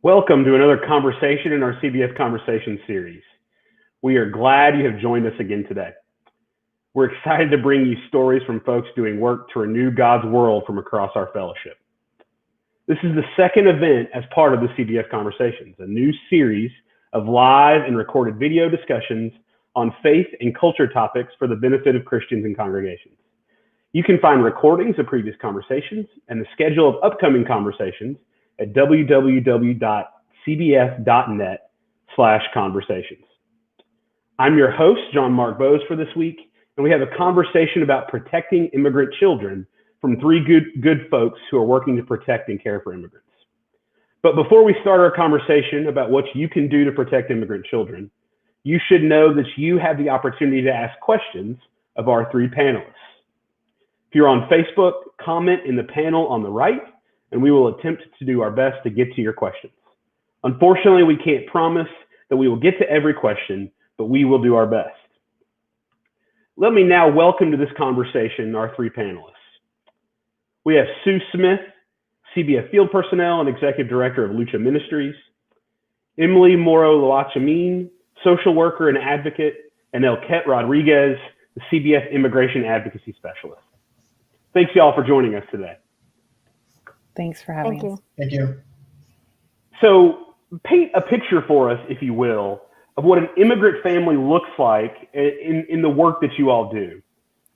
Welcome to another conversation in our CBS Conversation series. We are glad you have joined us again today. We're excited to bring you stories from folks doing work to renew God's world from across our fellowship. This is the second event as part of the CBS Conversations, a new series of live and recorded video discussions on faith and culture topics for the benefit of Christians and congregations. You can find recordings of previous conversations and the schedule of upcoming conversations at www.cbs.net/conversations. I'm your host, John Mark Boes, for this week, and we have a conversation about protecting immigrant children from three good folks who are working to protect and care for immigrants. But before we start our conversation about what you can do to protect immigrant children, you should know that you have the opportunity to ask questions of our three panelists. If you're on Facebook, comment in the panel on the right, and we will attempt to do our best to get to your questions. Unfortunately, we can't promise that we will get to every question, but we will do our best. Let me now welcome to this conversation our three panelists. We have Sue Smith, CBF Field Personnel and Executive Director of Loachamin Ministries, Emily Morrow Loachamin, Social Worker and Advocate, and Elket Rodriguez, the CBF Immigration Advocacy Specialist. Thanks y'all for joining us today. Thanks for having us. Thank you. So paint a picture for us, if you will, of what an immigrant family looks like in the work that you all do.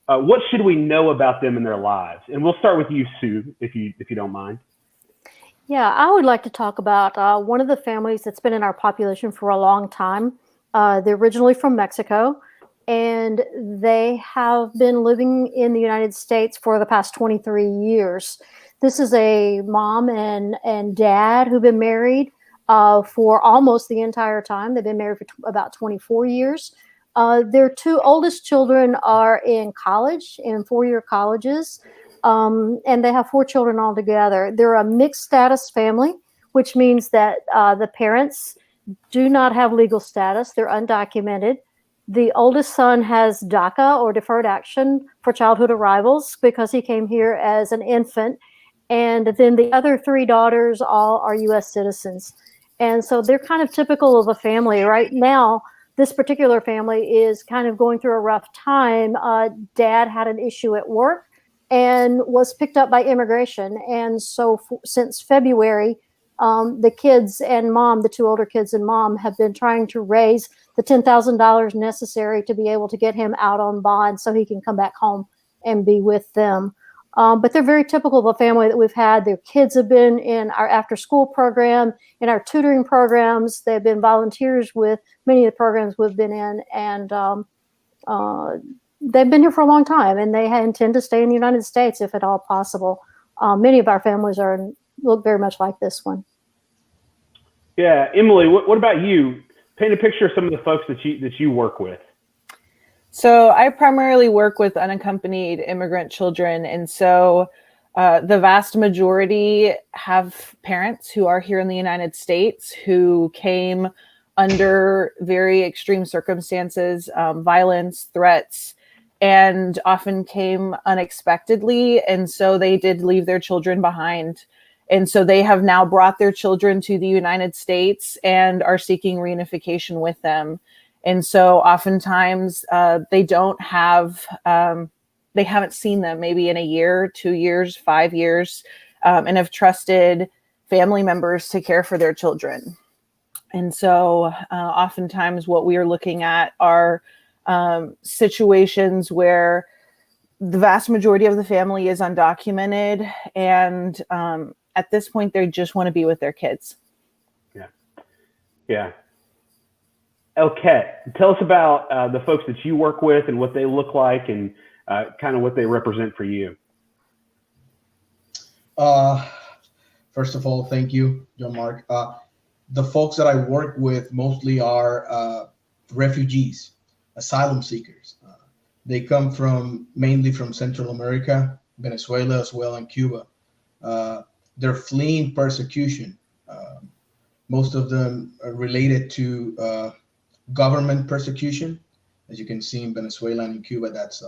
What should we know about them in their lives? And we'll start with you, Sue, if you don't mind. Yeah, I would like to talk about one of the families that's been in our population for a long time. They're originally from Mexico, and they have been living in the United States for the past 23 years. This is a mom and dad who've been married for almost the entire time. They've been married for about 24 years. Their two oldest children are in college, in four-year colleges, and they have four children altogether. They're a mixed status family, which means that the parents do not have legal status. They're undocumented. The oldest son has DACA, or Deferred Action for Childhood Arrivals, because he came here as an infant. And then the other three daughters all are U.S. citizens. And so they're kind of typical of a family. Right now, this particular family is kind of going through a rough time. Dad had an issue at work and was picked up by immigration. And so since February, the kids and mom, the two older kids and mom, have been trying to raise the $10,000 necessary to be able to get him out on bond so he can come back home and be with them. But they're very typical of a family that we've had. Their kids have been in our after-school program, in our tutoring programs. They've been volunteers with many of the programs we've been in, and they've been here for a long time, and they intend to stay in the United States if at all possible. Many of our families look very much like this one. Yeah, Emily, what about you? Paint a picture of some of the folks that you work with. So I primarily work with unaccompanied immigrant children. And so the vast majority have parents who are here in the United States who came under very extreme circumstances, violence, threats, and often came unexpectedly. And so they did leave their children behind. And so they have now brought their children to the United States and are seeking reunification with them. And so oftentimes they haven't seen them maybe in a year, 2 years, 5 years, and have trusted family members to care for their children. And so oftentimes what we are looking at are situations where the vast majority of the family is undocumented. And at this point, they just want to be with their kids. Yeah. Elket, tell us about the folks that you work with and what they look like and kind of what they represent for you. First of all, thank you, John Mark. The folks that I work with mostly are refugees, asylum seekers. They come mainly from Central America, Venezuela as well, and Cuba. They're fleeing persecution. Most of them are related to government persecution. As you can see in Venezuela and in Cuba, that's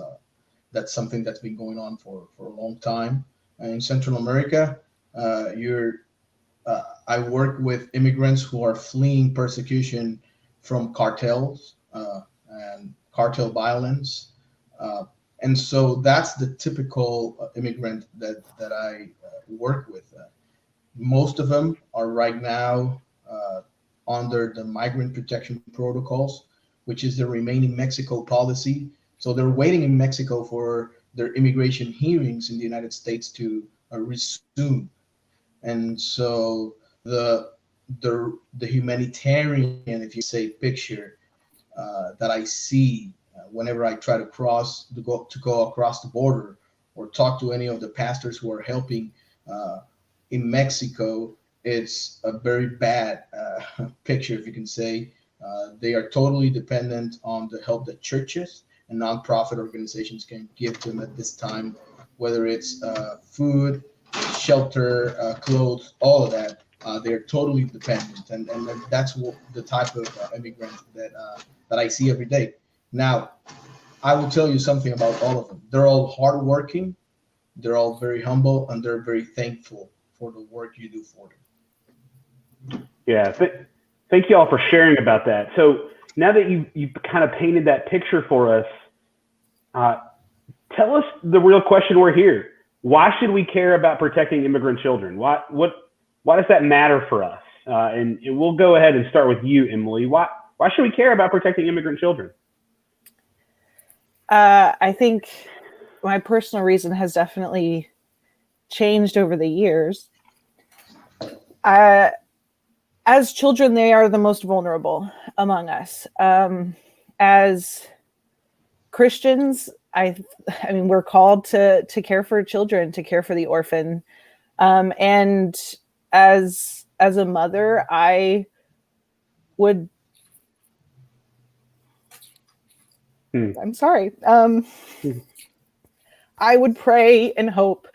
something that's been going on for a long time. And in Central America, you're I work with immigrants who are fleeing persecution from cartels and cartel violence. And so that's the typical immigrant that I work with. Most of them are right now under the migrant protection protocols, which is the Remain in Mexico policy. So they're waiting in Mexico for their immigration hearings in the United States to resume. And so the humanitarian, if you say, picture that I see whenever I try to go across the border or talk to any of the pastors who are helping in Mexico, it's a very bad picture, if you can say. They are totally dependent on the help that churches and nonprofit organizations can give to them at this time, whether it's food, shelter, clothes, all of that. They're totally dependent, and that's the type of immigrant that I see every day. Now, I will tell you something about all of them. They're all hardworking, they're all very humble, and they're very thankful for the work you do for them. Yeah, thank you all for sharing about that. So now that you've kind of painted that picture for us, tell us the real question we're here. Why should we care about protecting immigrant children? Why does that matter for us? And we'll go ahead and start with you, Emily. Why should we care about protecting immigrant children? I think my personal reason has definitely changed over the years. As children, they are the most vulnerable among us. As Christians, I mean, we're called to care for children, to care for the orphan. And as a mother, I would. I'm sorry. I would pray and hope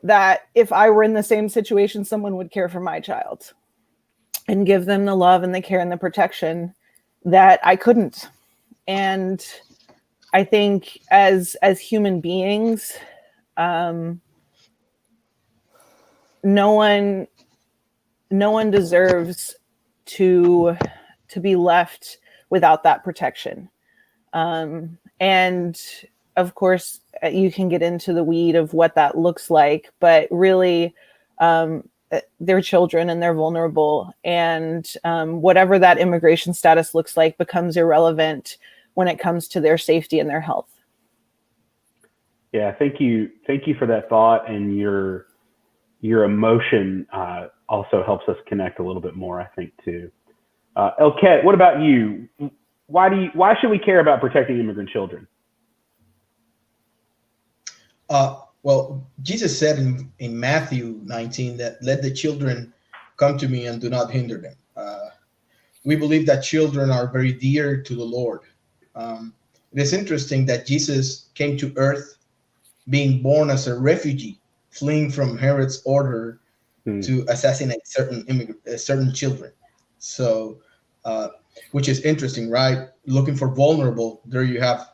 that if I were in the same situation, someone would care for my child and give them the love and the care and the protection that I couldn't. And I think as human beings, no one deserves to be left without that protection. And of course, you can get into the weed of what that looks like, but really, they're children and they're vulnerable. And whatever that immigration status looks like becomes irrelevant when it comes to their safety and their health. Yeah, thank you for that thought, and your emotion also helps us connect a little bit more, I think, too. Elket, what about you? Why should we care about protecting immigrant children? Well, Jesus said in Matthew 19 that let the children come to me and do not hinder them. We believe that children are very dear to the Lord. It is interesting that Jesus came to earth being born as a refugee, fleeing from Herod's order to assassinate certain children. So, which is interesting, right? Looking for vulnerable, there you have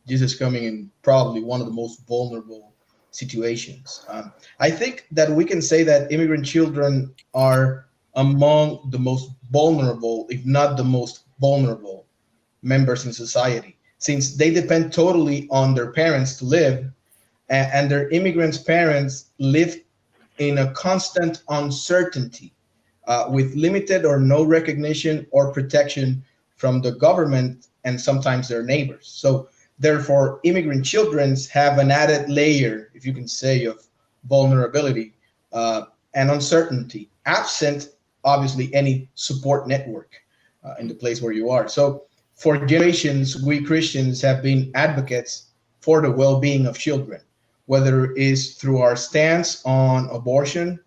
Jesus coming in probably one of the most vulnerable situations. I think that we can say that immigrant children are among the most vulnerable, if not the most vulnerable members in society, since they depend totally on their parents to live, and their immigrants' parents live in a constant uncertainty with limited or no recognition or protection from the government and sometimes their neighbors. So therefore, immigrant children have an added layer, if you can say, of vulnerability and uncertainty, absent, obviously, any support network in the place where you are. So for generations, we Christians have been advocates for the well-being of children, whether it is through our stance on abortion,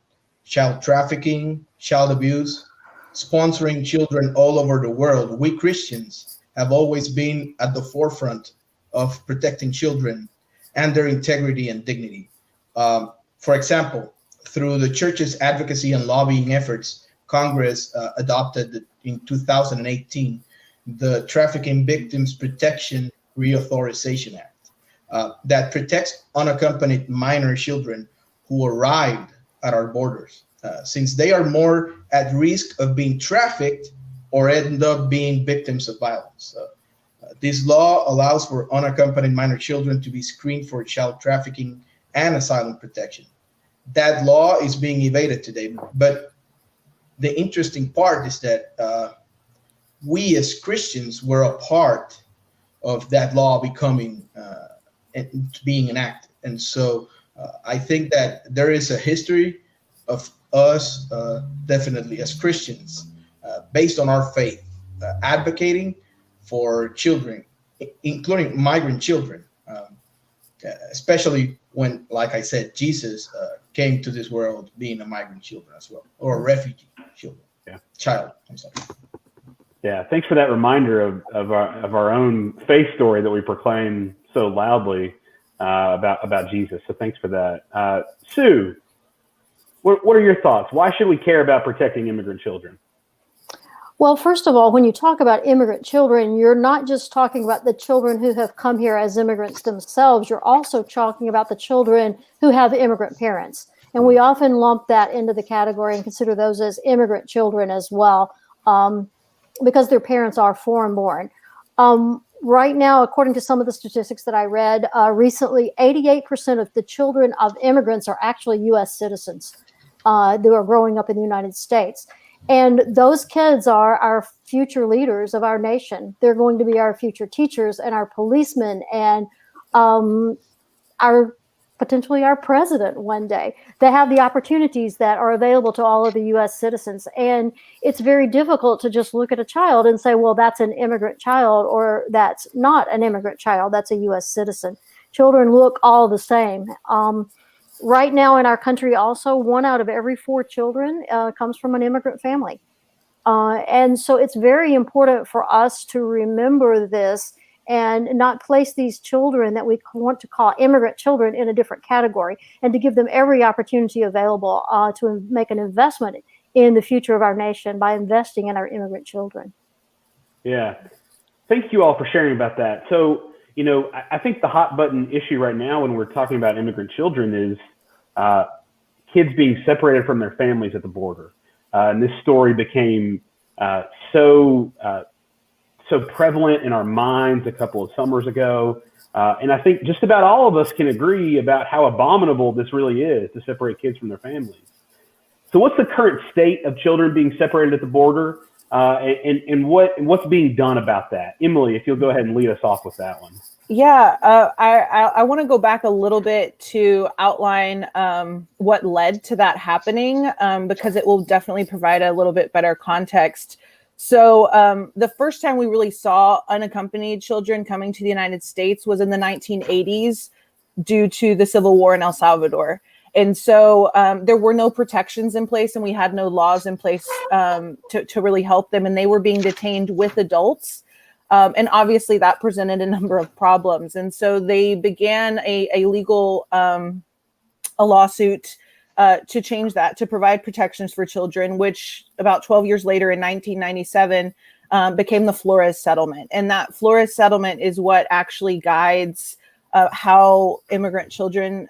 child trafficking, child abuse, sponsoring children all over the world. We Christians have always been at the forefront of protecting children and their integrity and dignity. For example, through the church's advocacy and lobbying efforts, Congress adopted in 2018 the Trafficking Victims Protection Reauthorization Act that protects unaccompanied minor children who arrived at our borders. since they are more at risk of being trafficked or end up being victims of violence. This law allows for unaccompanied minor children to be screened for child trafficking and asylum protection. That law is being evaded today, but the interesting part is that we as Christians were a part of that law becoming and being enacted. And so I think that there is a history of us definitely as Christians based on our faith advocating for children, including migrant children, especially when, like I said, Jesus came to this world being a migrant children as well, or a refugee child. I'm sorry. Yeah, thanks for that reminder of our own faith story that we proclaim so loudly about Jesus. So thanks for that. Sue, what are your thoughts? Why should we care about protecting immigrant children? Well, first of all, when you talk about immigrant children, you're not just talking about the children who have come here as immigrants themselves. You're also talking about the children who have immigrant parents. And we often lump that into the category and consider those as immigrant children as well, because their parents are foreign born. Right now, according to some of the statistics that I read recently, 88% of the children of immigrants are actually U.S. citizens who are growing up in the United States. And those kids are our future leaders of our nation. They're going to be our future teachers and our policemen and potentially our president one day. They have the opportunities that are available to all of the U.S. citizens. And it's very difficult to just look at a child and say, well, that's an immigrant child, or that's not an immigrant child, that's a U.S. citizen. Children look all the same. Right now in our country also, 1 out of every 4 children comes from an immigrant family. And so it's very important for us to remember this and not place these children that we want to call immigrant children in a different category, and to give them every opportunity available to make an investment in the future of our nation by investing in our immigrant children. Yeah. Thank you all for sharing about that. So, I think the hot button issue right now when we're talking about immigrant children is kids being separated from their families at the border. And this story became so prevalent in our minds a couple of summers ago. And I think just about all of us can agree about how abominable this really is, to separate kids from their families. So what's the current state of children being separated at the border? And what's being done about that? Emily, if you'll go ahead and lead us off with that one. Yeah, I want to go back a little bit to outline what led to that happening, because it will definitely provide a little bit better context. So the first time we really saw unaccompanied children coming to the United States was in the 1980s due to the Civil War in El Salvador. And so there were no protections in place, and we had no laws in place to really help them. And they were being detained with adults. And obviously that presented a number of problems. And so they began a legal lawsuit to change that, to provide protections for children, which about 12 years later in 1997 became the Flores Settlement. And that Flores Settlement is what actually guides how immigrant children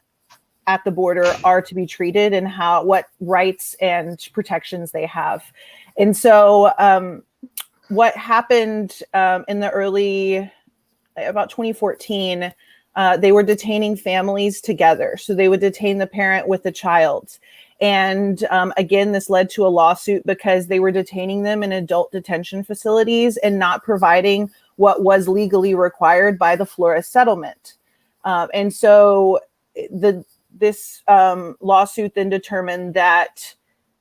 at the border are to be treated and what rights and protections they have. And so what happened in the about 2014, they were detaining families together. So they would detain the parent with the child. And again, this led to a lawsuit because they were detaining them in adult detention facilities and not providing what was legally required by the Flores Settlement. And so this lawsuit then determined that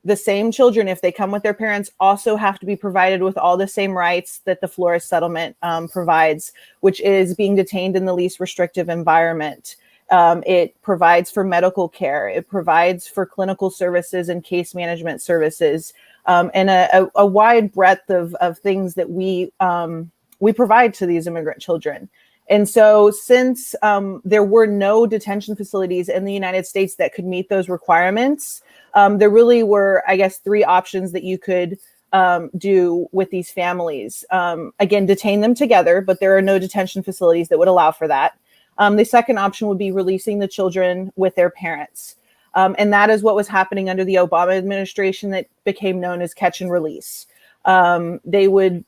the same children, if they come with their parents, also have to be provided with all the same rights that the Flores Settlement provides, which is being detained in the least restrictive environment. It provides for medical care. It provides for clinical services and case management services, and a wide breadth of things that we provide to these immigrant children. And so since there were no detention facilities in the United States that could meet those requirements, there really were, I guess, 3 options that you could do with these families. Again, detain them together, but there are no detention facilities that would allow for that. The second option would be releasing the children with their parents. And that is what was happening under the Obama administration that became known as catch and release. They would,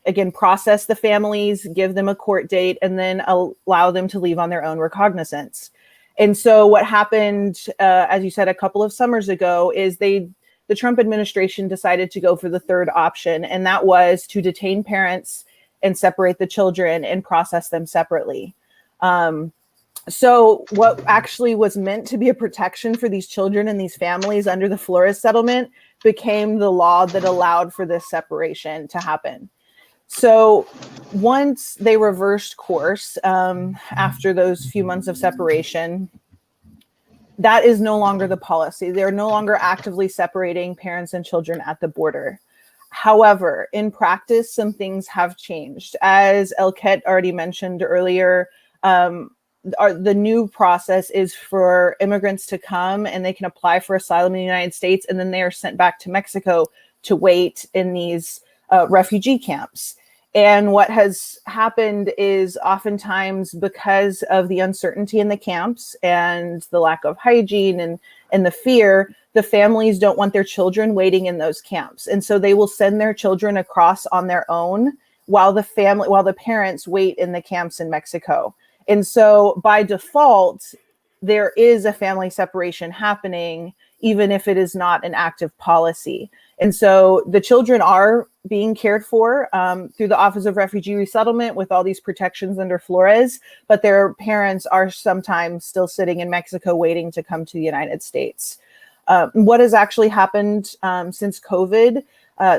again, process the families, give them a court date, and then allow them to leave on their own recognizance. And so what happened, as you said, a couple of summers ago, is the Trump administration decided to go for the third option, and that was to detain parents and separate the children and process them separately. So what actually was meant to be a protection for these children and these families under the Flores settlement became the law that allowed for this separation to happen. So once they reversed course after those few months of separation, that is no longer the policy. They're no longer actively separating parents and children at the border. However, in practice, some things have changed. As Elket already mentioned earlier, the new process is for immigrants to come and they can apply for asylum in the United States, and then they are sent back to Mexico to wait in these refugee camps. And what has happened is oftentimes, because of the uncertainty in the camps and the lack of hygiene and the fear, the families don't want their children waiting in those camps. And so they will send their children across on their own while the parents wait in the camps in Mexico. And so by default, there is a family separation happening, even if it is not an active policy. And so the children are being cared for through the Office of Refugee Resettlement with all these protections under Flores, but their parents are sometimes still sitting in Mexico waiting to come to the United States. What has actually happened since COVID?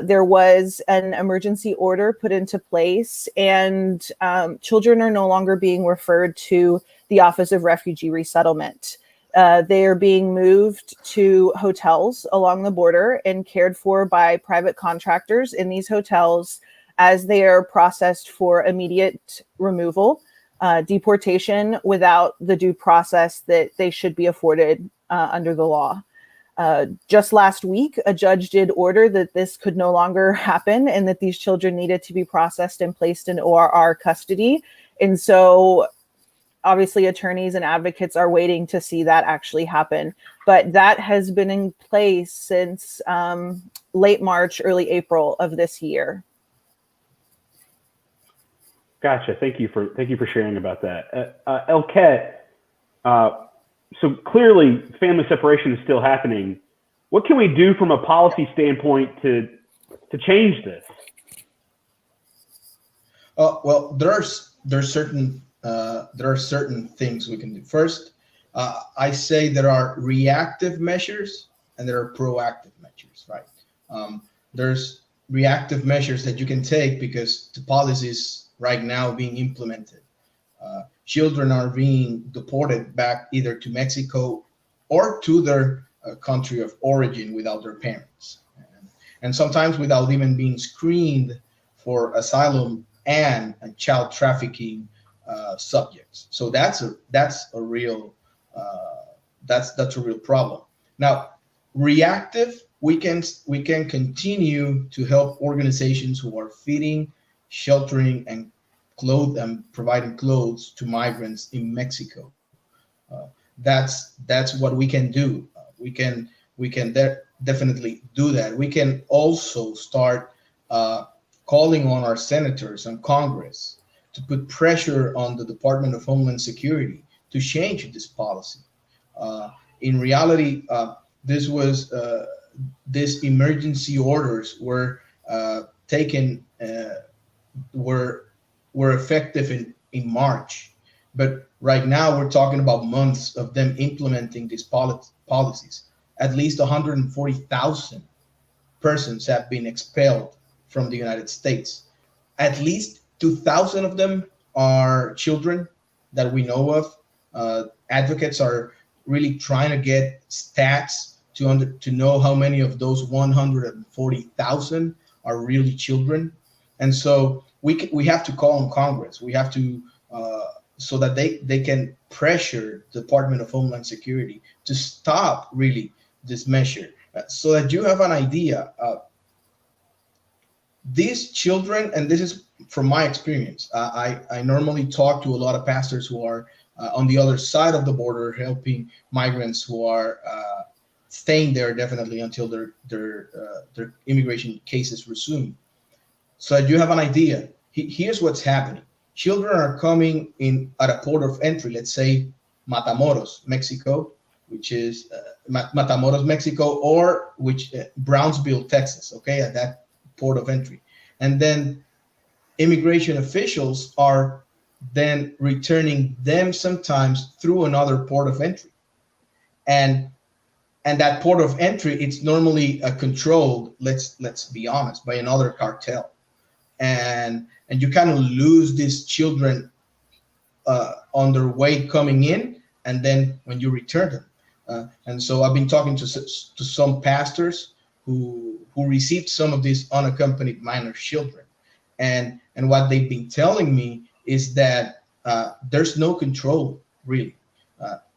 There was an emergency order put into place, and children are no longer being referred to the Office of Refugee Resettlement. They are being moved to hotels along the border and cared for by private contractors in these hotels as they are processed for immediate removal, deportation without the due process that they should be afforded under the law. Just last week, a judge did order that this could no longer happen and that these children needed to be processed and placed in ORR custody. And so obviously attorneys and advocates are waiting to see that actually happen. But that has been in place since late March, early April of this year. Gotcha. Thank you for sharing about that. Elket, so clearly family separation is still happening. What can we do from a policy standpoint to change this? Well, there are certain things we can do. First, I say there are reactive measures and there are proactive measures, right? There's reactive measures that you can take because the policies right now being implemented. Children are being deported back either to Mexico or to their country of origin without their parents, and sometimes without even being screened for asylum and child trafficking subjects. So that's a real problem. Now, reactive, we can continue to help organizations who are feeding, sheltering, and providing clothes to migrants in Mexico. That's what we can do. We can definitely do that. We can also start calling on our senators and Congress to put pressure on the Department of Homeland Security to change this policy. In reality, these emergency orders were taken, were effective in March, but right now we're talking about months of them implementing these policies. At least 140,000 persons have been expelled from the United States. At least 2,000 of them are children that we know of. Advocates are really trying to get stats to know how many of those 140,000 are really children. And so we have to call on Congress. We have to, so that they can pressure the Department of Homeland Security to stop really this measure. So that you have an idea, these children, and this is from my experience, I normally talk to a lot of pastors who are on the other side of the border helping migrants who are staying there definitely until their immigration cases resume. So you have an idea. Here's what's happening. Children are coming in at a port of entry, let's say Matamoros, Mexico, which is Matamoros, Mexico, or Brownsville, Texas, okay, at that port of entry. And then immigration officials are then returning them sometimes through another port of entry. And that port of entry, it's normally controlled, let's be honest, by another cartel. And you kind of lose these children on their way coming in, and then when you return them. And so I've been talking to some pastors who received some of these unaccompanied minor children, and what they've been telling me is that there's no control really.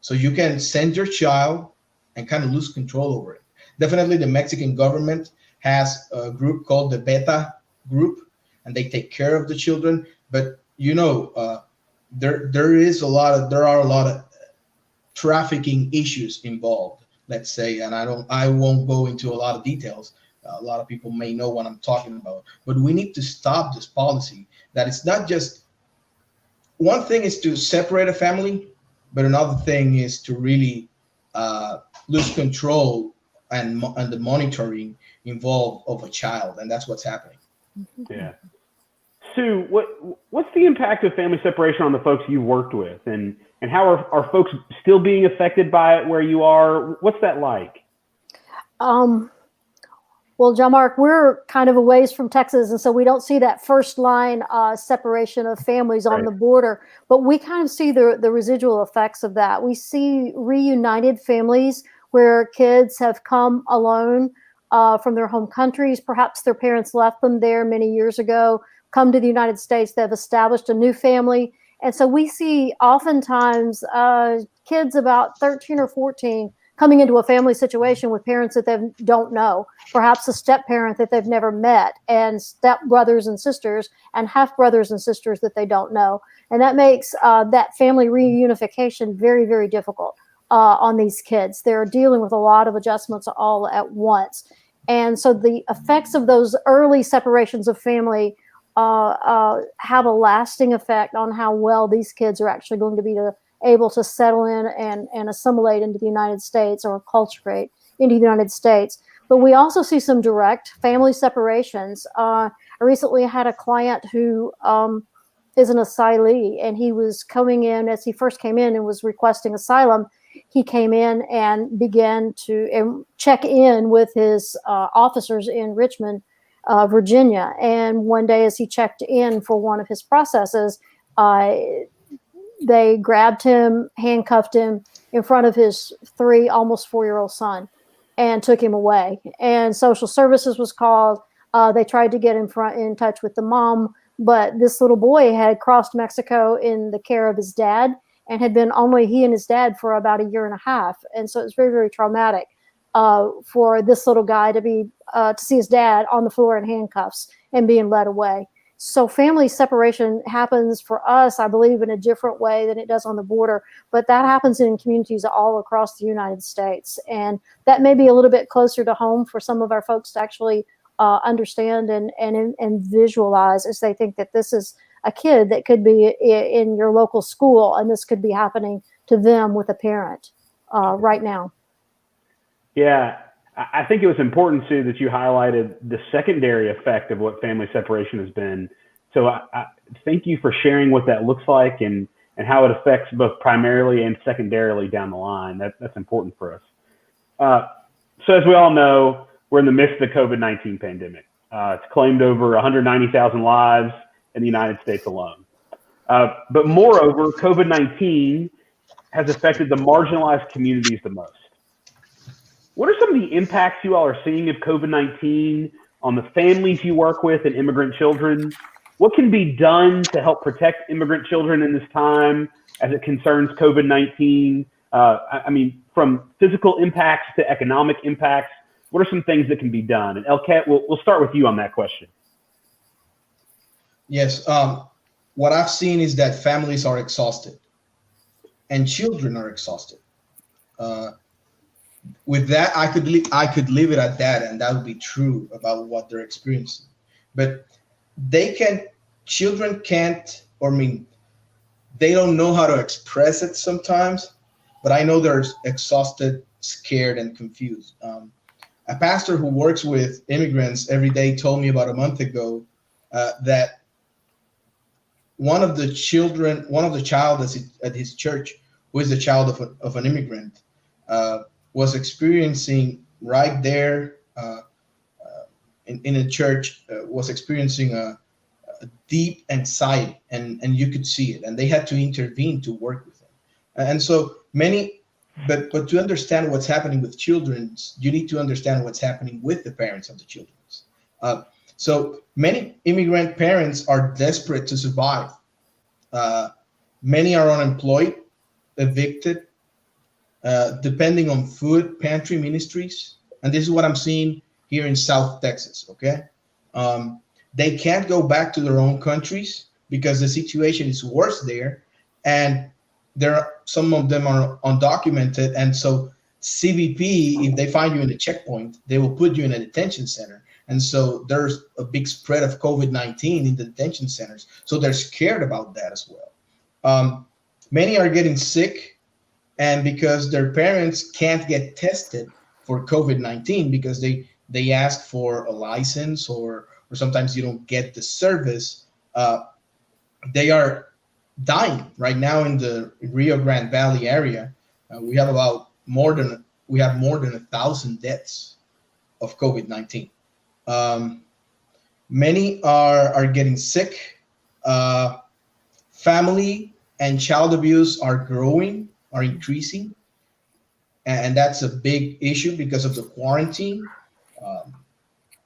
So you can send your child and kind of lose control over it. Definitely the Mexican government has a group called the Beta group, and they take care of the children. But there are a lot of trafficking issues involved, let's say, and I won't go into a lot of details. A lot of people may know what I'm talking about, but we need to stop this policy that it's not just one thing is to separate a family, but another thing is to really lose control and the monitoring involved of a child, and that's what's happening. Yeah. Sue, what's the impact of family separation on the folks you worked with, and how are folks still being affected by it where you are? What's that like? Well, John Mark, we're kind of a ways from Texas, and so we don't see that first line separation of families on the border, but we kind of see the residual effects of that. We see reunited families where kids have come alone from their home countries. Perhaps their parents left them there many years ago, come to the United States, they've established a new family. And so we see oftentimes kids about 13 or 14 coming into a family situation with parents that they don't know, perhaps a step parent that they've never met, and step brothers and sisters and half brothers and sisters that they don't know. And that makes that family reunification very, very difficult on these kids. They're dealing with a lot of adjustments all at once. And so the effects of those early separations of family have a lasting effect on how well these kids are actually going to be able to settle in and assimilate into the United States or acculturate into the United States. But we also see some direct family separations. I recently had a client who is an asylee, and he was coming in, as he first came in and was requesting asylum, he came in and began to check in with his officers in Richmond, Virginia. And one day as he checked in for one of his processes, they grabbed him, handcuffed him in front of his almost 4-year-old son and took him away. And social services was called. They tried to get in touch with the mom, but this little boy had crossed Mexico in the care of his dad and had been only he and his dad for about 1.5 years. And so it's very, very traumatic for this little guy to see his dad on the floor in handcuffs and being led away. So family separation happens for us, I believe, in a different way than it does on the border, but that happens in communities all across the United States. And that may be a little bit closer to home for some of our folks to actually understand and visualize, as they think that this is a kid that could be in your local school, and this could be happening to them with a parent right now. Yeah, I think it was important, Sue, that you highlighted the secondary effect of what family separation has been. So I thank you for sharing what that looks like and how it affects both primarily and secondarily down the line. That's important for us. So as we all know, we're in the midst of the COVID-19 pandemic. It's claimed over 190,000 lives in the United States alone. But moreover, COVID-19 has affected the marginalized communities the most. What are some of the impacts you all are seeing of COVID-19 on the families you work with and immigrant children? What can be done to help protect immigrant children in this time as it concerns COVID-19? I mean, from physical impacts to economic impacts, what are some things that can be done? And Elket, we'll start with you on that question. Yes, what I've seen is that families are exhausted and children are exhausted. with that, I could leave it at that, and that would be true about what they're experiencing. But children can't, or I mean, they don't know how to express it sometimes. But I know they're exhausted, scared, and confused. A pastor who works with immigrants every day told me about a month ago that one of the child at his church, who is the child of an immigrant, was experiencing right there in a church, was experiencing a deep anxiety, and you could see it, and they had to intervene to work with him. And so many, but to understand what's happening with children, you need to understand what's happening with the parents of the children. So many immigrant parents are desperate to survive. Many are unemployed, evicted, depending on food pantry ministries. And this is what I'm seeing here in South Texas, okay? They can't go back to their own countries because the situation is worse there. And some of them are undocumented. And so CBP, if they find you in a checkpoint, they will put you in a detention center. And so there's a big spread of COVID-19 in the detention centers. So they're scared about that as well. Many are getting sick, and because their parents can't get tested for COVID-19 because they ask for a license, or sometimes you don't get the service, they are dying right now in the Rio Grande Valley area. We have more than 1,000 deaths of COVID-19. Many are getting sick. Family and child abuse are increasing, and that's a big issue because of the quarantine.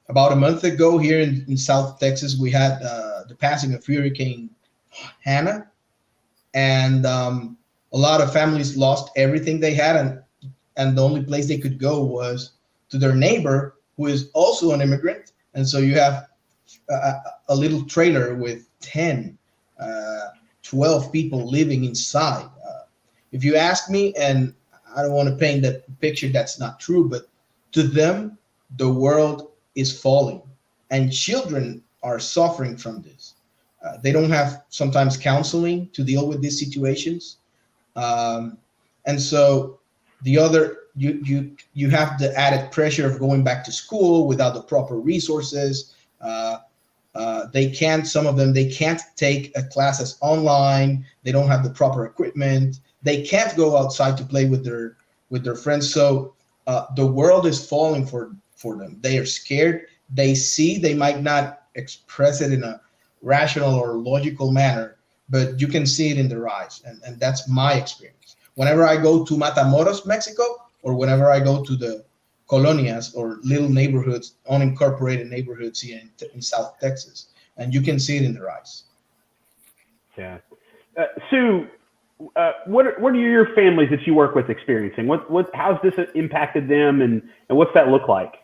About a month ago here in South Texas, we had the passing of Hurricane Hannah, and a lot of families lost everything they had, and the only place they could go was to their neighbor, who is also an immigrant. And so you have a little trailer with 10, 12 people living inside. If you ask me, and I don't want to paint that picture that's not true, but to them, the world is falling, and children are suffering from this. They don't have sometimes counseling to deal with these situations. And so you have the added pressure of going back to school without the proper resources. Some of them can't take classes online. They don't have the proper equipment. They can't go outside to play with their friends. So the world is falling for them. They are scared. They might not express it in a rational or logical manner, but you can see it in their eyes. And that's my experience. Whenever I go to Matamoros, Mexico, or whenever I go to the colonias or little neighborhoods, unincorporated neighborhoods here in South Texas, and you can see it in their eyes. Yeah. Sue, what are your families that you work with experiencing? How's this impacted them, and what's that look like?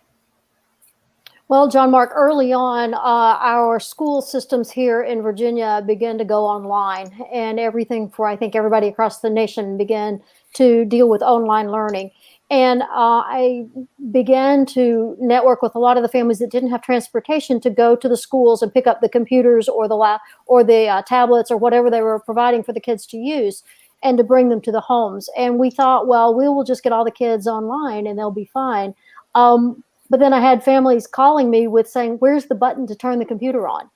Well, John Mark, early on, our school systems here in Virginia began to go online, and everything for, I think, everybody across the nation began to deal with online learning. And I began to network with a lot of the families that didn't have transportation to go to the schools and pick up the computers or the tablets or whatever they were providing for the kids to use, and to bring them to the homes. And we thought, well, we will just get all the kids online and they'll be fine. But then I had families calling me with saying, where's the button to turn the computer on?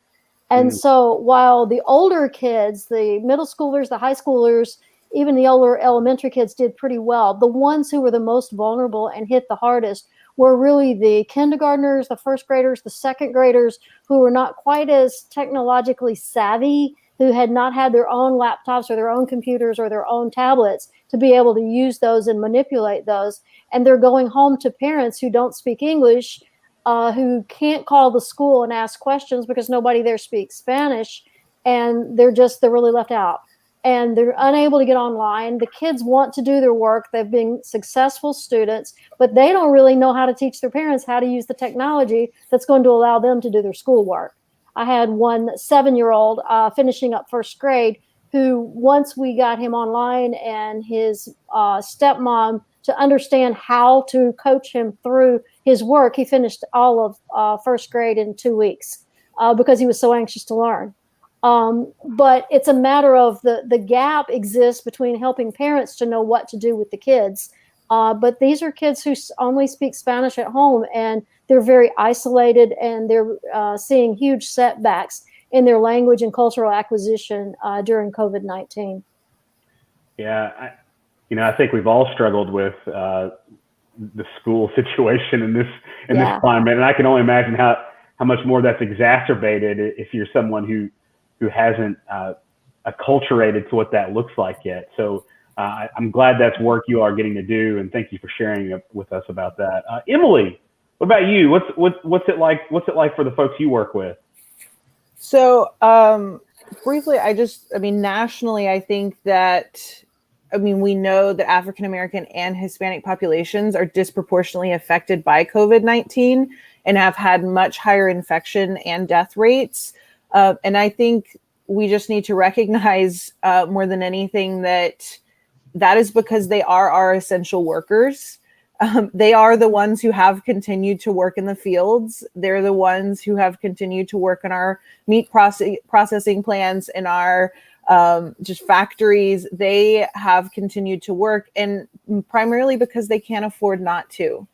And so while the older kids, the middle schoolers, the high schoolers, even the older elementary kids did pretty well, the ones who were the most vulnerable and hit the hardest were really the kindergartners, the first graders, the second graders, who were not quite as technologically savvy, who had not had their own laptops or their own computers or their own tablets to be able to use those and manipulate those. And they're going home to parents who don't speak English, who can't call the school and ask questions because nobody there speaks Spanish, and they're really left out. And they're unable to get online. The kids want to do their work. They've been successful students, but they don't really know how to teach their parents how to use the technology that's going to allow them to do their schoolwork. I had one 7-year-old finishing up first grade who, once we got him online and his stepmom to understand how to coach him through his work. He finished all of first grade in 2 weeks because he was so anxious to learn. But it's a matter of the gap exists between helping parents to know what to do with the kids. But these are kids who only speak Spanish at home, and they're very isolated, and they're seeing huge setbacks in their language and cultural acquisition during COVID-19. Yeah, I think we've all struggled with the school situation in this climate, and I can only imagine how much more that's exacerbated if you're someone who hasn't acculturated to what that looks like yet. So I'm glad that's work you are getting to do, and thank you for sharing with us about that. Emily, what about you? What's it like? What's it like for the folks you work with? So briefly, nationally, I think that, we know that African American and Hispanic populations are disproportionately affected by COVID-19 and have had much higher infection and death rates. And I think we just need to recognize more than anything that is because they are our essential workers. They are the ones who have continued to work in the fields. They're the ones who have continued to work in our meat processing plants, in our just factories. They have continued to work, and primarily because they can't afford not to.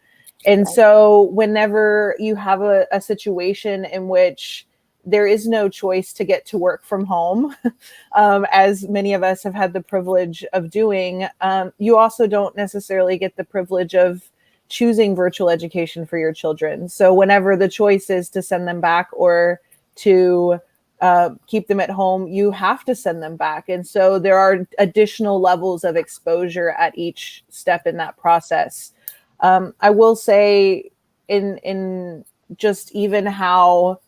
And so whenever you have a situation in which there is no choice to get to work from home, as many of us have had the privilege of doing, you also don't necessarily get the privilege of choosing virtual education for your children. So whenever the choice is to send them back or to keep them at home, you have to send them back. And so there are additional levels of exposure at each step in that process. I will say in just even how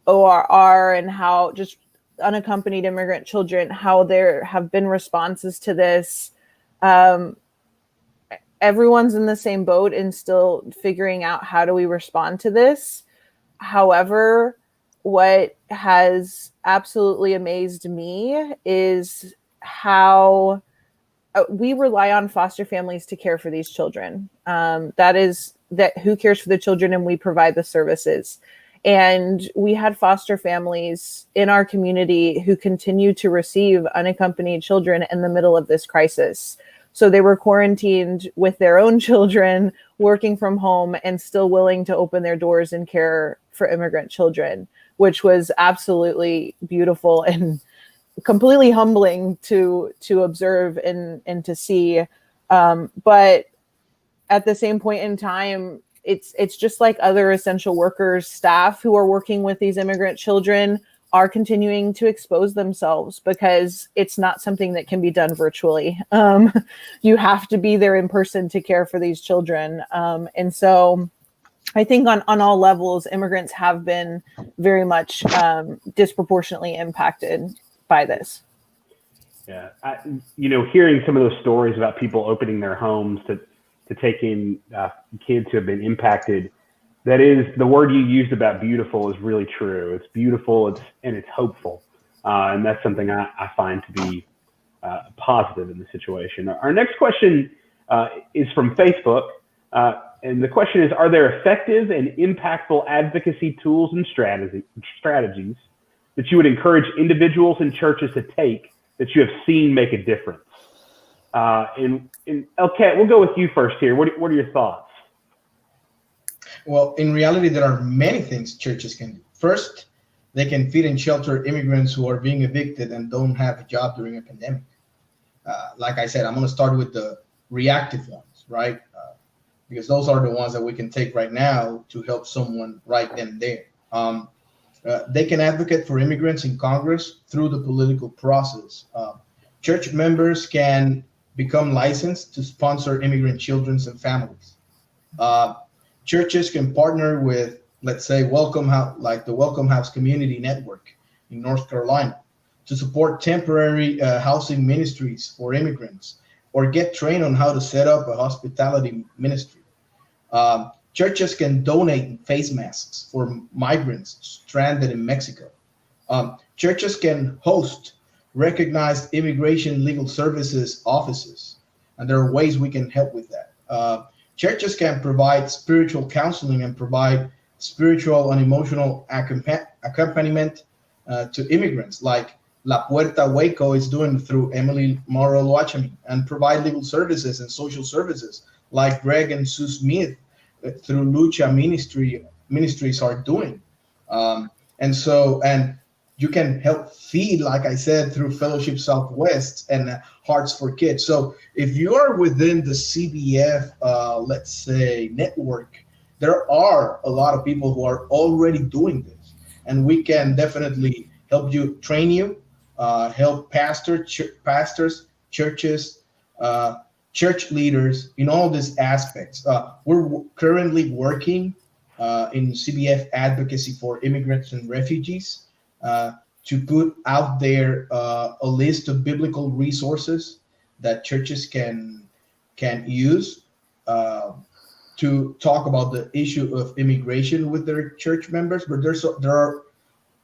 ORR and how just unaccompanied immigrant children, how there have been responses to this. Everyone's in the same boat and still figuring out how do we respond to this. However, what has absolutely amazed me is how we rely on foster families to care for these children. That who cares for the children, and we provide the services. And we had foster families in our community who continue to receive unaccompanied children in the middle of this crisis. So they were quarantined with their own children, working from home, and still willing to open their doors and care for immigrant children, which was absolutely beautiful and completely humbling to observe and to see. But at the same point in time, it's just like other essential workers, staff who are working with these immigrant children are continuing to expose themselves because it's not something that can be done virtually. You have to be there in person to care for these children. And so I think on all levels, immigrants have been very much disproportionately impacted by this. Yeah, hearing some of those stories about people opening their homes to take in kids who have been impacted, that is, the word you used about beautiful is really true. It's beautiful, and it's hopeful. And that's something I find to be positive in the situation. Our next question is from Facebook. And the question is, are there effective and impactful advocacy tools and strategies that you would encourage individuals and churches to take that you have seen make a difference? And Elket, we'll go with you first here. What are your thoughts? Well, in reality, there are many things churches can do. First, they can feed and shelter immigrants who are being evicted and don't have a job during a pandemic. Like I said, I'm going to start with the reactive ones, right? Because those are the ones that we can take right now to help someone right then and there. They can advocate for immigrants in Congress through the political process. Church members can become licensed to sponsor immigrant children and families. Churches can partner with, let's say, Welcome House, like the Welcome House Community Network in North Carolina, to support temporary housing ministries for immigrants, or get trained on how to set up a hospitality ministry. Churches can donate face masks for migrants stranded in Mexico. Churches can host recognized immigration legal services offices. and there are ways we can help with that. Churches can provide spiritual counseling and provide spiritual and emotional accompaniment to immigrants, like La Puerta Waco is doing through Emily Morrow Loachamin, and provide legal services and social services like Greg and Sue Smith through Lucha Ministries are doing. And you can help feed, like I said, through Fellowship Southwest and Hearts for Kids. So if you are within the CBF, let's say, network, there are a lot of people who are already doing this, and we can definitely help you, train you, help pastors, churches, church leaders in all these aspects. We're currently working in CBF advocacy for immigrants and refugees to put out there a list of biblical resources that churches can use to talk about the issue of immigration with their church members. But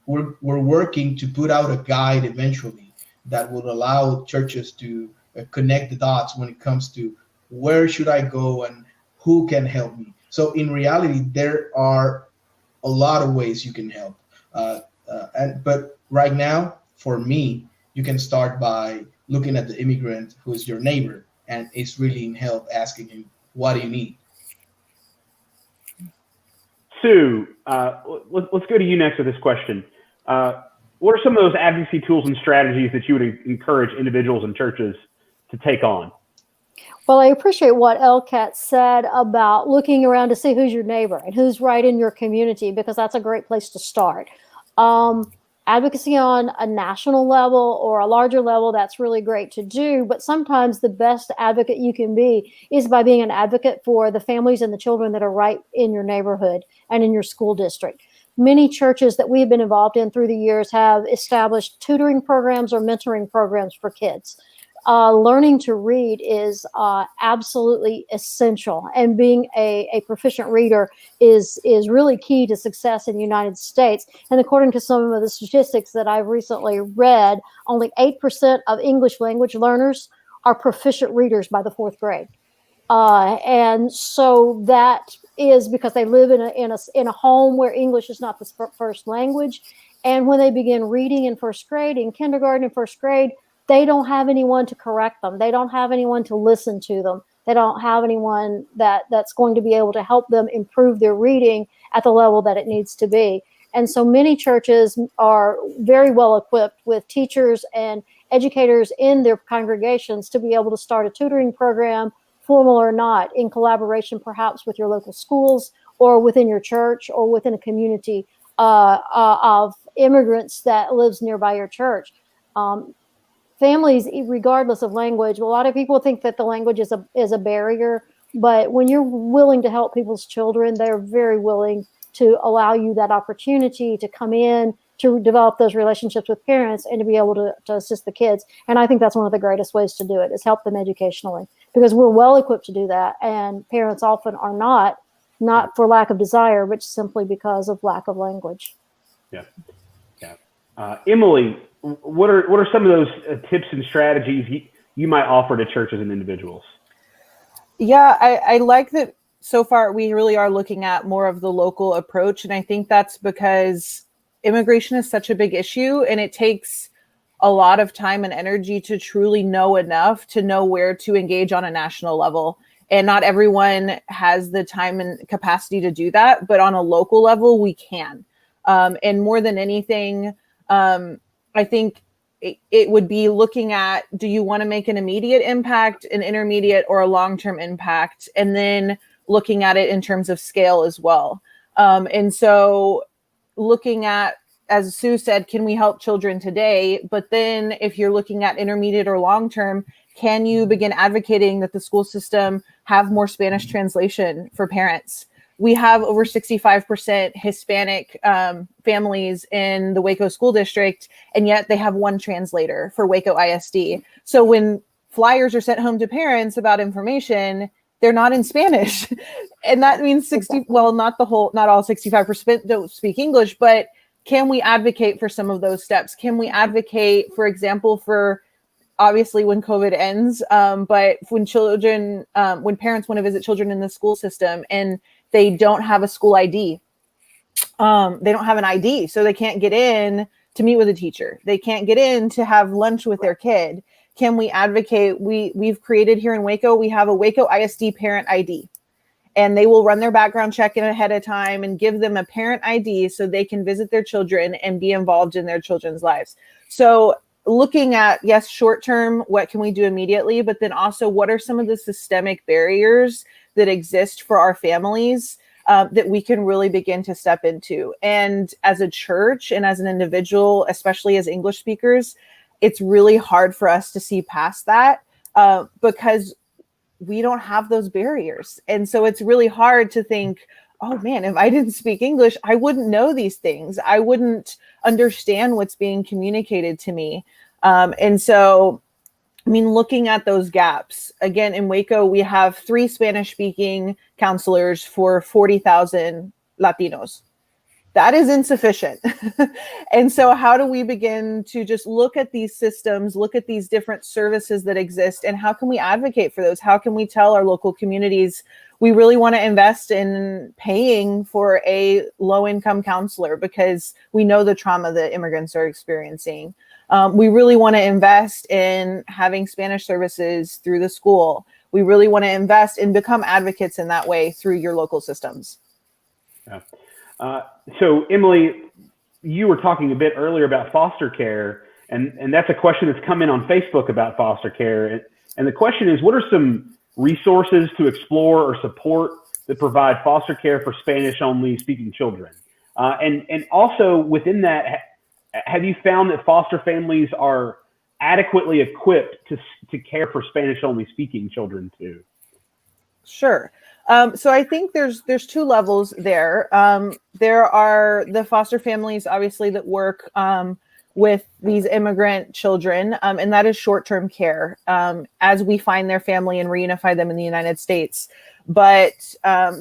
we're working to put out a guide eventually that will allow churches to connect the dots when it comes to where should I go and who can help me. So in reality, there are a lot of ways you can help. But right now, for me, you can start by looking at the immigrant who is your neighbor and is really in help, asking him, what do you need? Sue, let's go to you next with this question. What are some of those advocacy tools and strategies that you would encourage individuals and churches to take on? Well, I appreciate what Elket said about looking around to see who's your neighbor and who's right in your community, because that's a great place to start. Advocacy on a national level or a larger level, that's really great to do. But sometimes the best advocate you can be is by being an advocate for the families and the children that are right in your neighborhood and in your school district. Many churches that we have been involved in through the years have established tutoring programs or mentoring programs for kids. Learning to read is absolutely essential, and being a proficient reader is really key to success in the United States. And according to some of the statistics that I've recently read, only 8% of English language learners are proficient readers by the 4th grade. And so that is because they live in a home where English is not the first language. And when they begin reading in 1st grade, in kindergarten and 1st grade, they don't have anyone to correct them. They don't have anyone to listen to them. They don't have anyone that's going to be able to help them improve their reading at the level that it needs to be. And so many churches are very well equipped with teachers and educators in their congregations to be able to start a tutoring program, formal or not, in collaboration perhaps with your local schools or within your church or within a community of immigrants that lives nearby your church. Families, regardless of language, a lot of people think that the language is a barrier, but when you're willing to help people's children, they're very willing to allow you that opportunity to come in, to develop those relationships with parents, and to be able to assist the kids. And I think that's one of the greatest ways to do it, is help them educationally, because we're well equipped to do that, and parents often are not for lack of desire, but simply because of lack of language. Yeah. Emily, what are some of those tips and strategies you might offer to churches and individuals? Yeah, I like that so far we really are looking at more of the local approach. And I think that's because immigration is such a big issue, and it takes a lot of time and energy to truly know enough to know where to engage on a national level. And not everyone has the time and capacity to do that, but on a local level, we can. And more than anything, I think it would be looking at, do you want to make an immediate impact, an intermediate, or a long-term impact? And then looking at it in terms of scale as well. And so looking at, as Sue said, can we help children today? But then if you're looking at intermediate or long-term, can you begin advocating that the school system have more Spanish translation for parents? We have over 65% Hispanic families in the Waco School District, and yet they have one translator for Waco ISD. So when flyers are sent home to parents about information, they're not in Spanish. And that means not all 65% don't speak English, but can we advocate for some of those steps? Can we advocate, for example, for obviously when COVID ends, but when when parents want to visit children in the school system and they don't have a school ID, they don't have an ID, so they can't get in to meet with a teacher. They can't get in to have lunch with their kid. Can we advocate? We've created here in Waco, we have a Waco ISD parent ID, and they will run their background check in ahead of time and give them a parent ID so they can visit their children and be involved in their children's lives. So looking at, yes, short term, what can we do immediately, but then also what are some of the systemic barriers that exist for our families that we can really begin to step into. And as a church and as an individual, especially as English speakers, it's really hard for us to see past that because we don't have those barriers. And so it's really hard to think, oh man, if I didn't speak English, I wouldn't know these things. I wouldn't understand what's being communicated to me. And so, I mean, looking at those gaps, again, in Waco, we have 3 Spanish-speaking counselors for 40,000 Latinos. That is insufficient. And so how do we begin to just look at these systems, look at these different services that exist, and how can we advocate for those? How can we tell our local communities, we really want to invest in paying for a low-income counselor because we know the trauma that immigrants are experiencing. We really want to invest in having Spanish services through the school. We really want to invest and become advocates in that way through your local systems. Yeah. So Emily, you were talking a bit earlier about foster care, and that's a question that's come in on Facebook about foster care. And the question is, what are some resources to explore or support that provide foster care for Spanish-only speaking children? And also within that, have you found that foster families are adequately equipped to care for Spanish-only speaking children too? Sure. So I think there's 2 levels there. There are the foster families, obviously, that work with these immigrant children, and that is short-term care as we find their family and reunify them in the United States. But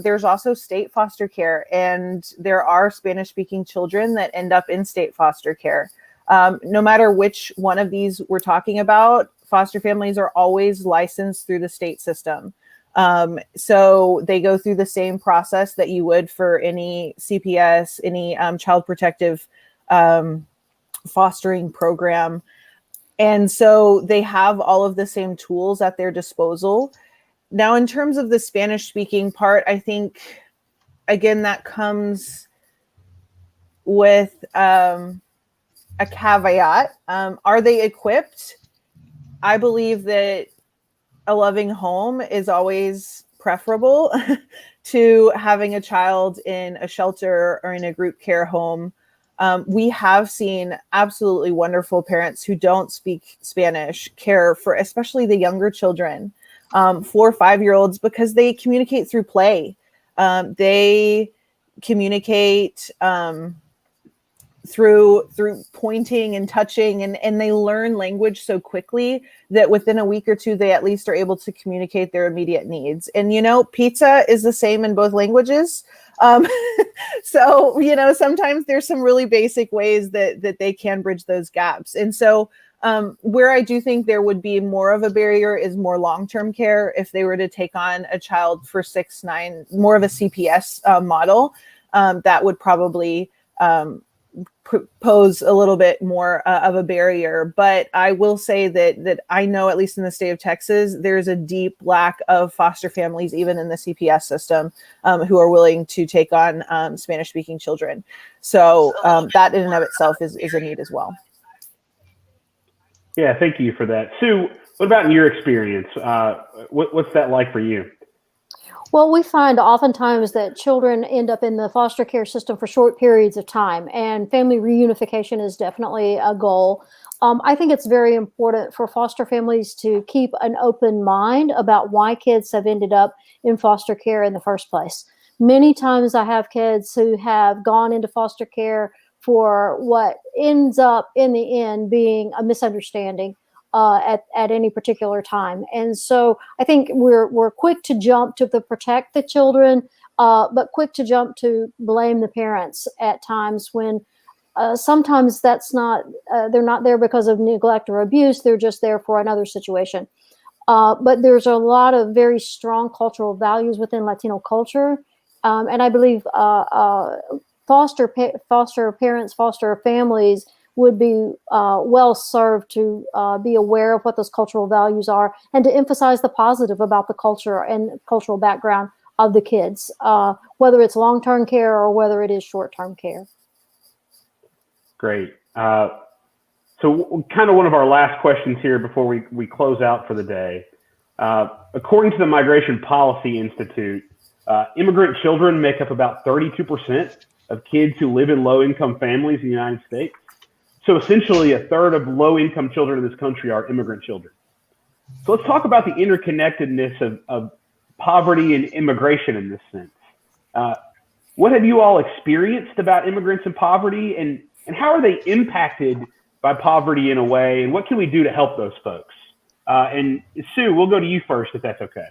there's also state foster care, and there are Spanish-speaking children that end up in state foster care. No matter which one of these we're talking about, foster families are always licensed through the state system. So they go through the same process that you would for any CPS, any child protective fostering program. And so they have all of the same tools at their disposal. Now, in terms of the Spanish speaking part, I think, again, that comes with a caveat. Are they equipped? I believe that a loving home is always preferable to having a child in a shelter or in a group care home. We have seen absolutely wonderful parents who don't speak Spanish care for especially the younger children, 4 or 5-year-olds, because they communicate through play. They communicate through pointing and touching, and they learn language so quickly that within a week or 2, they at least are able to communicate their immediate needs. And, pizza is the same in both languages. So, sometimes there's some really basic ways that they can bridge those gaps. And so where I do think there would be more of a barrier is more long-term care. If they were to take on a child for 6, 9, more of a CPS model, that would probably pose a little bit more of a barrier. But I will say that I know, at least in the state of Texas, there's a deep lack of foster families, even in the CPS system, who are willing to take on Spanish-speaking children. So that in and of itself is a need as well. Yeah, thank you for that. Sue, what about in your experience? What's that like for you? Well, we find oftentimes that children end up in the foster care system for short periods of time, and family reunification is definitely a goal. I think it's very important for foster families to keep an open mind about why kids have ended up in foster care in the first place. Many times I have kids who have gone into foster care for what ends up in the end being a misunderstanding at any particular time. And so I think we're quick to jump to protect the children, but quick to jump to blame the parents at times when sometimes that's not, they're not there because of neglect or abuse. They're just there for another situation. But there's a lot of very strong cultural values within Latino culture. And I believe foster parents, foster families would be well served to be aware of what those cultural values are and to emphasize the positive about the culture and cultural background of the kids, whether it's long-term care or whether it is short-term care. Great. So kind of one of our last questions here before we close out for the day. According to the Migration Policy Institute, immigrant children make up about 32% of kids who live in low-income families in the United States. So essentially, a third of low-income children in this country are immigrant children. So let's talk about the interconnectedness of poverty and immigration in this sense. What have you all experienced about immigrants and poverty, and how are they impacted by poverty in a way, and what can we do to help those folks? And Sue, we'll go to you first, if that's okay.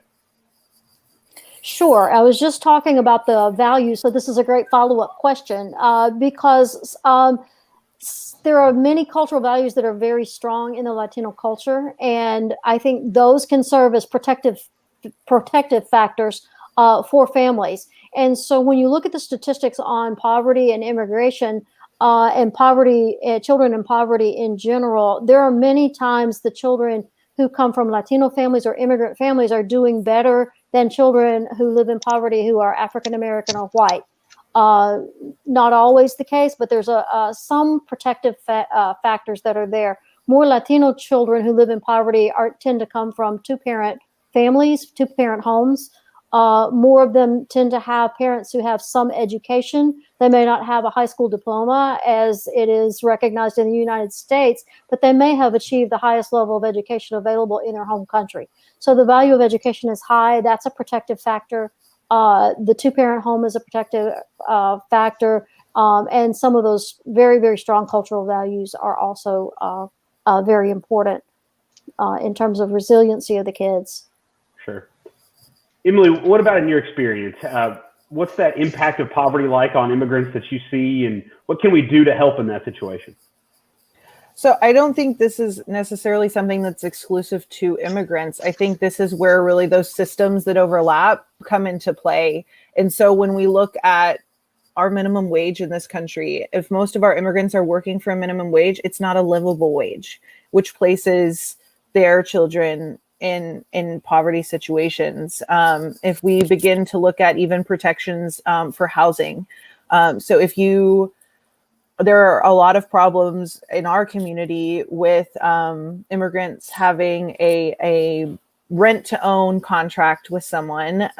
Sure. I was just talking about the values, so this is a great follow-up question because there are many cultural values that are very strong in the Latino culture, and I think those can serve as protective factors for families. And so when you look at the statistics on poverty and immigration and poverty, children in poverty in general, there are many times the children who come from Latino families or immigrant families are doing better than children who live in poverty who are African American or white. Not always the case, but there's some protective factors that are there. More Latino children who live in poverty tend to come from two-parent families, two-parent homes. More of them tend to have parents who have some education. They may not have a high school diploma as it is recognized in the United States, but they may have achieved the highest level of education available in their home country. So the value of education is high. That's a protective factor. The two-parent home is a protective factor. And some of those very, very strong cultural values are also very important in terms of resiliency of the kids. Sure. Emily, what about in your experience? What's that impact of poverty like on immigrants that you see, and what can we do to help in that situation? So I don't think this is necessarily something that's exclusive to immigrants. I think this is where really those systems that overlap come into play. And so when we look at our minimum wage in this country, if most of our immigrants are working for a minimum wage, it's not a livable wage, which places their children in poverty situations. If we begin to look at even protections for housing. There are a lot of problems in our community with immigrants having a rent to own contract with someone.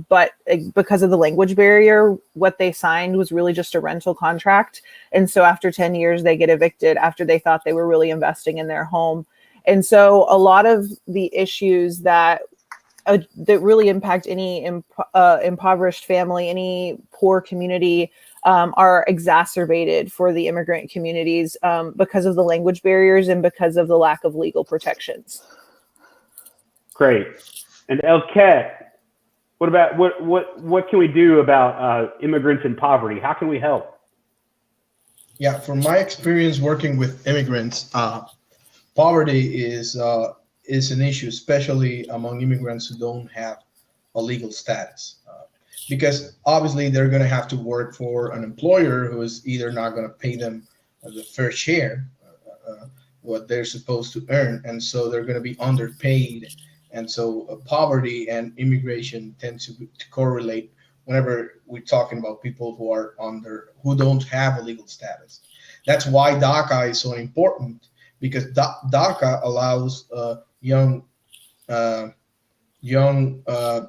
But because of the language barrier, what they signed was really just a rental contract. And so after 10 years, they get evicted after they thought they were really investing in their home. And so a lot of the issues that really impact any impoverished family, any poor community, are exacerbated for the immigrant communities because of the language barriers and because of the lack of legal protections. Great. And Elket, what about what can we do about immigrants in poverty? How can we help? Yeah, from my experience working with immigrants, poverty is an issue, especially among immigrants who don't have a legal status. Because obviously they're going to have to work for an employer who is either not going to pay them the fair share, what they're supposed to earn, and so they're going to be underpaid. And so poverty and immigration tend to correlate whenever we're talking about people who don't have a legal status. That's why DACA is so important, because DACA allows young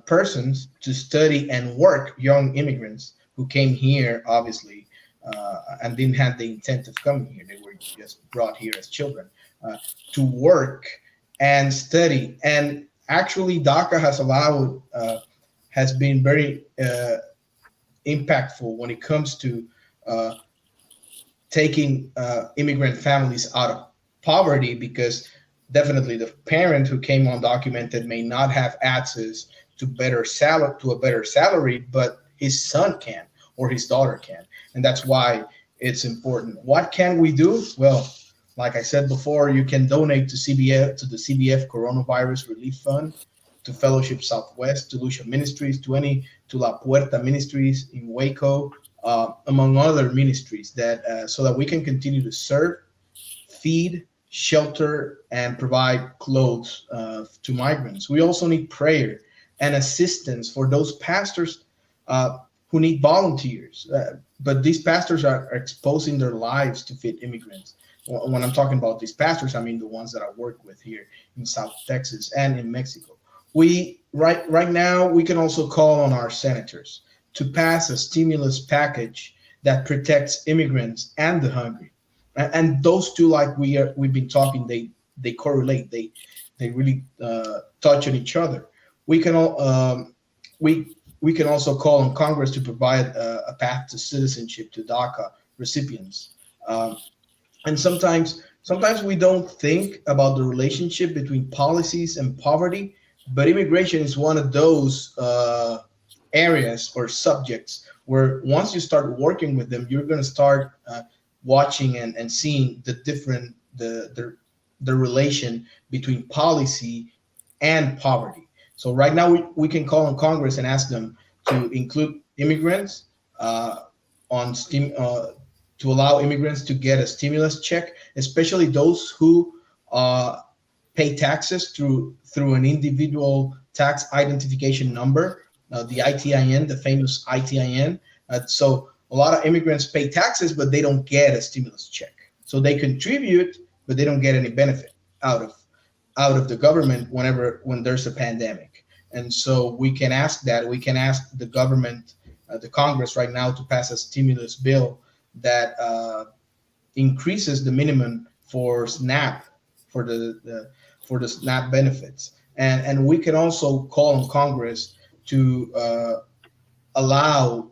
persons to study and work, young immigrants who came here, obviously, and didn't have the intent of coming here. They were just brought here as children to work and study. And actually, DACA has been very impactful when it comes to taking immigrant families out of poverty, because definitely the parent who came undocumented may not have access to a better salary, but his son can or his daughter can. And that's why it's important. What can we do? Well, like I said before, you can donate to the CBF Coronavirus Relief Fund, to Fellowship Southwest, to Lucia Ministries, to La Puerta Ministries in Waco, among other ministries, that so that we can continue to serve, feed, shelter, and provide clothes to migrants. We also need prayer and assistance for those pastors who need volunteers. But these pastors are exposing their lives to feed immigrants. When I'm talking about these pastors, I mean the ones that I work with here in South Texas and in Mexico. Right now, we can also call on our senators to pass a stimulus package that protects immigrants and the hungry. And those two, like we've been talking, they correlate. They really touch on each other. We can also call on Congress to provide a path to citizenship to DACA recipients. And sometimes we don't think about the relationship between policies and poverty, but immigration is one of those areas or subjects where once you start working with them, you're going to start watching and seeing the relation between policy and poverty. So right now we can call on Congress and ask them to include immigrants to allow immigrants to get a stimulus check, especially those who pay taxes through an individual tax identification number, the ITIN, the famous ITIN. So a lot of immigrants pay taxes, but they don't get a stimulus check. So they contribute, but they don't get any benefit out of the government when there's a pandemic. And so we can ask that. We can ask the government, the Congress right now, to pass a stimulus bill that increases the minimum for SNAP, for the SNAP benefits. And we can also call on Congress to allow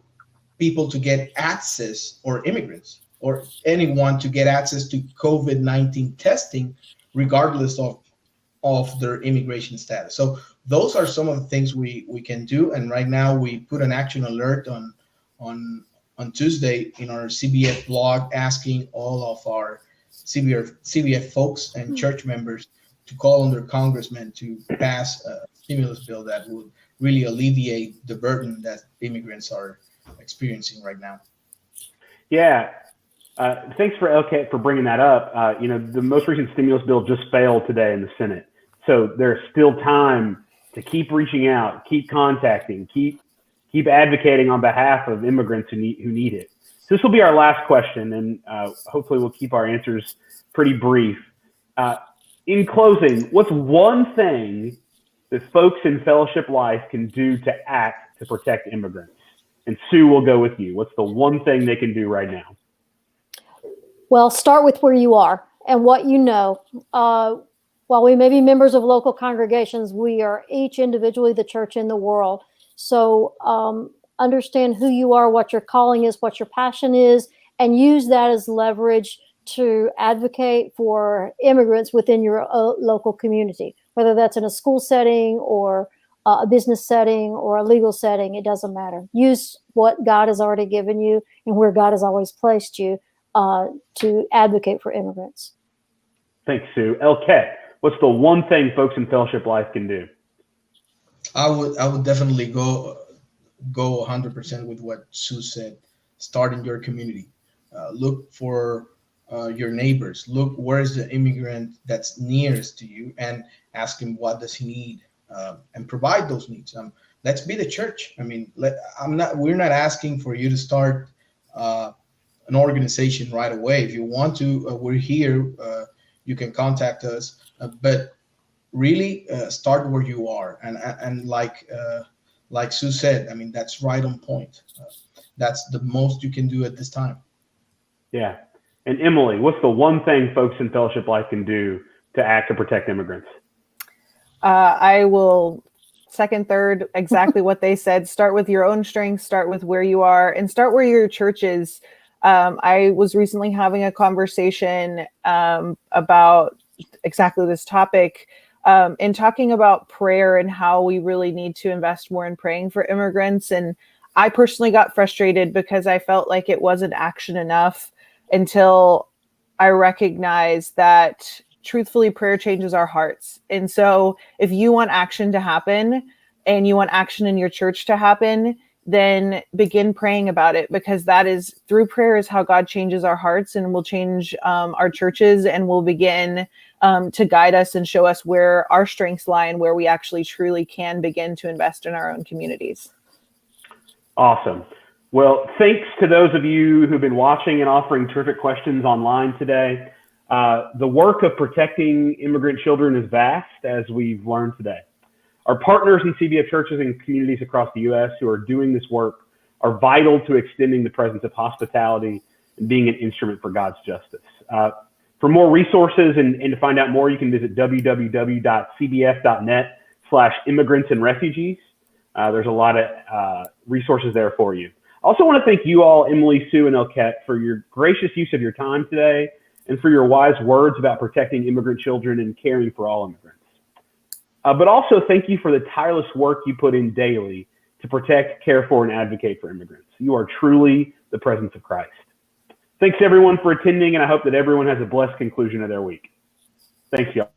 people to get access, or immigrants or anyone to get access to COVID-19 testing, regardless of their immigration status. So those are some of the things we can do. And right now we put an action alert on Tuesday in our CBF blog, asking all of our CBF folks and church members to call on their congressmen to pass a stimulus bill that would really alleviate the burden that immigrants are experiencing right now. Yeah. Thanks for Elket for bringing that up. The most recent stimulus bill just failed today in the Senate. So there's still time to keep reaching out, keep contacting, keep advocating on behalf of immigrants who need it. So this will be our last question, and hopefully we'll keep our answers pretty brief. In closing, what's one thing that folks in fellowship life can do to act to protect immigrants? And Sue, will go with you. What's the one thing they can do right now? Well, start with where you are and what you know. While we may be members of local congregations, we are each individually the church in the world. So understand who you are, what your calling is, what your passion is, and use that as leverage to advocate for immigrants within your local community, whether that's in a school setting or a business setting or a legal setting. It doesn't matter. Use what God has already given you and where God has always placed you to advocate for immigrants. Thanks, Sue. Elket, what's the one thing folks in fellowship life can do? I would definitely go 100% with what Sue said. Start in your community. Look for your neighbors. Look, where is the immigrant that's nearest to you, and ask him what does he need, and provide those needs. Let's be the church. I mean, we're not asking for you to start an organization right away. If you want to, we're here. You can contact us, but really start where you are. And like Sue said, I mean, that's right on point. That's the most you can do at this time. Yeah. And Emily, what's the one thing folks in fellowship life can do to act to protect immigrants? I will second, third, exactly what they said. Start with your own strengths, start with where you are, and start where your church is. I was recently having a conversation about exactly this topic, and talking about prayer and how we really need to invest more in praying for immigrants. And I personally got frustrated because I felt like it wasn't action enough. until I recognize that truthfully prayer changes our hearts. And so if you want action to happen and you want action in your church to happen, then begin praying about it, because that is through prayer is how God changes our hearts and will change our churches, and will begin to guide us and show us where our strengths lie and where we actually truly can begin to invest in our own communities. Awesome. Well, thanks to those of you who've been watching and offering terrific questions online today. The work of protecting immigrant children is vast, as we've learned today. Our partners in CBF churches and communities across the U.S. who are doing this work are vital to extending the presence of hospitality and being an instrument for God's justice. For more resources and to find out more, you can visit www.cbf.net/immigrants and refugees. There's a lot of resources there for you. I also want to thank you all, Emily, Sue, and Elket, for your gracious use of your time today and for your wise words about protecting immigrant children and caring for all immigrants. But also thank you for the tireless work you put in daily to protect, care for, and advocate for immigrants. You are truly the presence of Christ. Thanks everyone for attending, and I hope that everyone has a blessed conclusion of their week. Thanks, y'all.